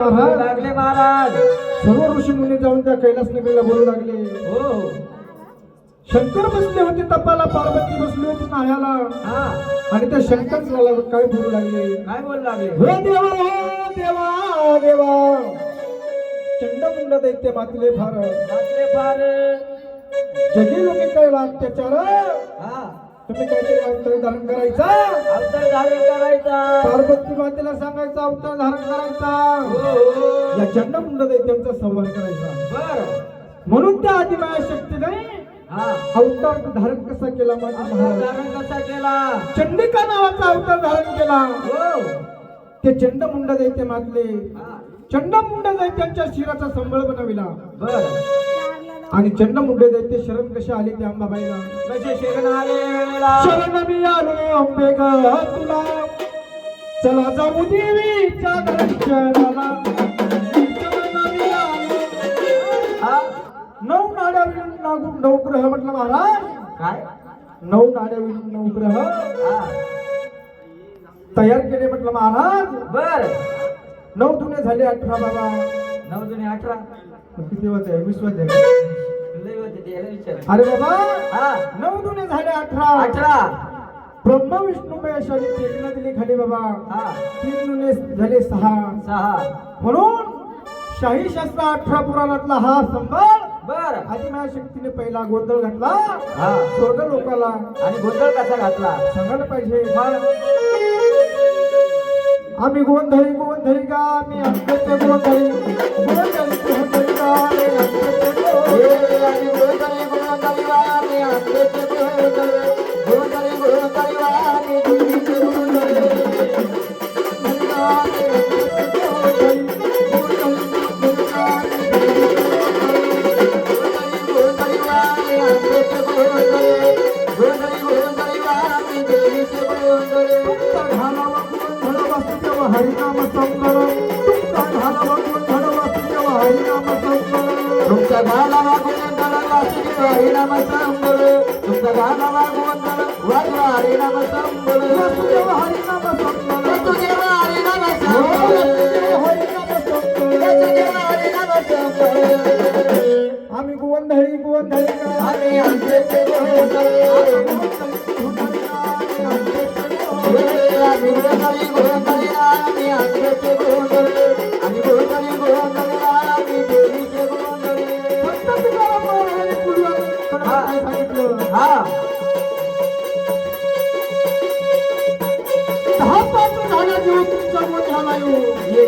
लागले महाराज. सर्व ऋषी मुनी जाऊन त्या कैलास नगरीला बोलू लागले. हो शंकर बसले होते तपाला, पार्वती बसली होती नाह्याला. हा आणि त्या शंकराला काय बोलू लागले. काय बोल लागले. हो देवा, हो देवा, देवा चंडमुंड दैत्य मातले फार, रात्रे फार. जगी लोके कैला अत्याचार. हा तुम्ही काहीतरी अवतार धारण करायचा. अवतार धारण करायचा. पार्वती मातेला सांगायचा अवतार धारण करायचा. हो या चंडमुंड दैत्यांचा संहार करायचा. बर. म्हणून त्या आदिमाया शक्तीने हा अवतार धारण कसा केला माझा अवतार महाराज. धारण कसा केला. चंडिका नावाचा अवतार धारण केला. हो ते चंडमुंड दैत्य मातले. हा चंडमुंड दैत्यांच्या शिराचा संबळ बनविला. बर. आणि चंडमुंड दैत्य शरण कशा आले ते अंबाबाईला. कसे शरण आले वेळेला. शरण मी आलो अंबे ग तुला, चला जाऊ देवीच्या दर्शनाला. शरण मी आलो. हा नऊ नाड्यावरील नऊ ग्रह म्हटलं महाराज. काय. नऊ नाड्यावरील नऊ ग्रह हा तयार केले म्हटलं महाराज. बर. 9 दुने झाले 18 बाबा. 9 दुने 18. किती होते 20 होते. लय होते ते, याला विचार. अरे बाबा हा 9 दुने झाले 18. 18. ब्रह्मा विष्णू महेश आणि टेकना दिली खाली बाबा. हा 3 दुने झाले 6. 6. म्हणून शाही शास्त्र 18 पुराणातला हा संबळ बर. आदिमाया शक्तीने पहिला गोंधळ घातला. हा स्वर्ग लोकाला आणि गोंधळ कसा घातला. सांगायला पाहिजे. मग आम्ही गोंधळी गोंधळी गा, आम्ही अंगाचे गोंधळी गोंधळी गोंधळी गा, आम्ही अंगाचे गोंधळी. आम्ही गोंधळी गोंधळी वा, आम्ही अंगाचे गोंधळी. गोंधळी गोंधळी वा, आम्ही देवीचे गोंधळी. हरिनाम संगळ तुमचा घालावा गोंधळ वासुदेव हरिनाम संगळ. तुमचा गालावा गोंधळ वासुदेव हरिनाम संगळ. तुमचा गालावा गोंधळ वाजवा हरिनाम संगळ. वासुदेव हरिनाम संगळ. वासुदेव हरिनाम वासुदेव संगळ. हरिनाम संगळ. वासुदेव हरिनाम संगळ. आम्ही गोंधळी गोंधळी गा, आम्ही अंगाचे गोंधळी. आम्ही गोंधळी गोंधळी, आम्ही अंगाचे गोंधळी. आम्ही गोंधळी गोंधळी, आम्ही देवीचे गोंधळी. फक्त तुकाराम महाराजांनी पूर्वी काय सांगितलं. हा 10-5 झाला जीव तुमच्या गोंधळाला येऊ. ये.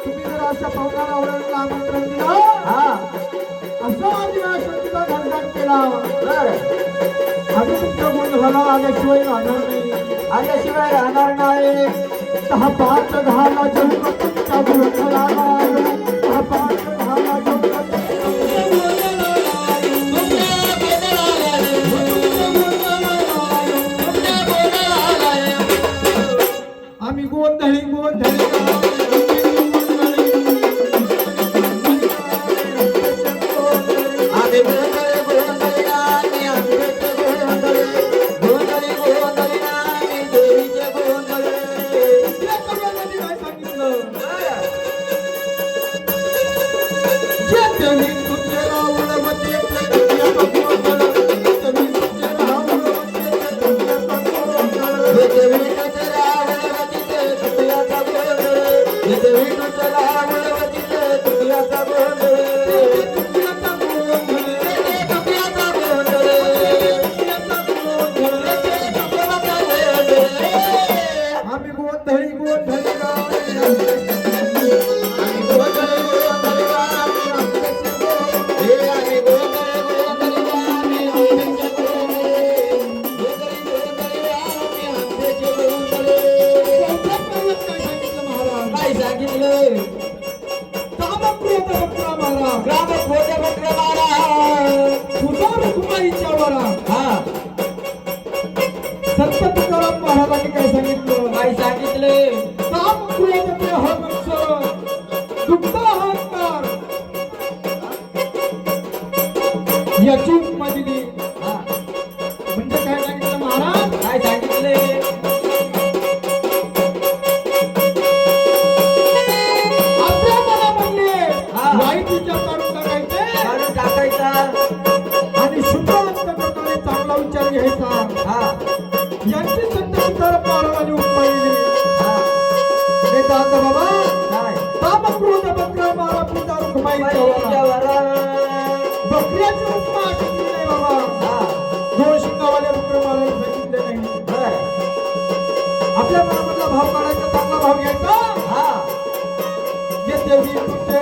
तुम्ही जर अशा पाहुण्याला आवडायला आमंत्रण दिलं, हा असा आदिवासी शक्तीचा घरघाट केला, बर. आम्ही तुमच्या गोंधळाला आल्याशिवाय राहणार नाही. आल्याशिवाय राहणार नाही. 10-5 झाला जीव तुमच्या गोंधळाला येऊ. 10-5 झाला जीव आम्ही गोंधळी गोंधळी गा, आम्ही गोंधळी गोंधळी, आम्ही अंगाचे गोंधळी. गोंधळी गोंधळी, आम्ही देवीचे गोंधळी. या कव्यामध्ये काय सांगितलं. बर. जे देवी तुझे रावणवती तुझ्याचा गोंधळ, देवी तुझे रावणवती तुझ्याचा गोंधळ. हे देवी तुझे रावणवतीचे तुझ्याचा गोंधळ. हे देवी तुझे रावणवतीचे तुझ्याचा गोंधळ. तुझ्याचा गोंधळ, तुझ्याचा गोंधळ. तुझ्याचा गोंधळ. तुझ्याचा गोंधळ. आम्ही गोंधळी गोंधळी गा, आम्ही गोंधळी गोंधळी, आम्ही अंगाचे गोंधळी. हे आम्ही गोंधळी गोंधळी, आम्ही देवीचे गोंधळी. गोंधळी गोंधळी, आम्ही अंगाचे गोंधळी. चौथ्या पर्वात काय सांगितलं महाराज. काय सांगितलं. कामक्रोध वक्र मारा, ग्राम खोटे बकरे मारा. तुझा रुक्माईच्या वरा. हा संत तुकाराम महाराजांनी काय सांगितलं. काय सांगितले. काम क्रोध देह मत्सर दुःख अहंकार याची उपमा दिली. हा म्हणजे काय सांगितलं महाराज. काय सांगितले. बाळावानी उपमाई हा. ते जात बाबा काय ताप क्रोध बकरा मारा पूजा रुक्माई बाईच्या वरा. बकऱ्याची उपमा अशी केली नाही बाबा हा. दोन शिंगावाले बकरं मारायला सांगितले नाही बर. आपल्या मनामधला भाव काढायचा चांगला भाव घ्यायचा हा. जे देवी तुझे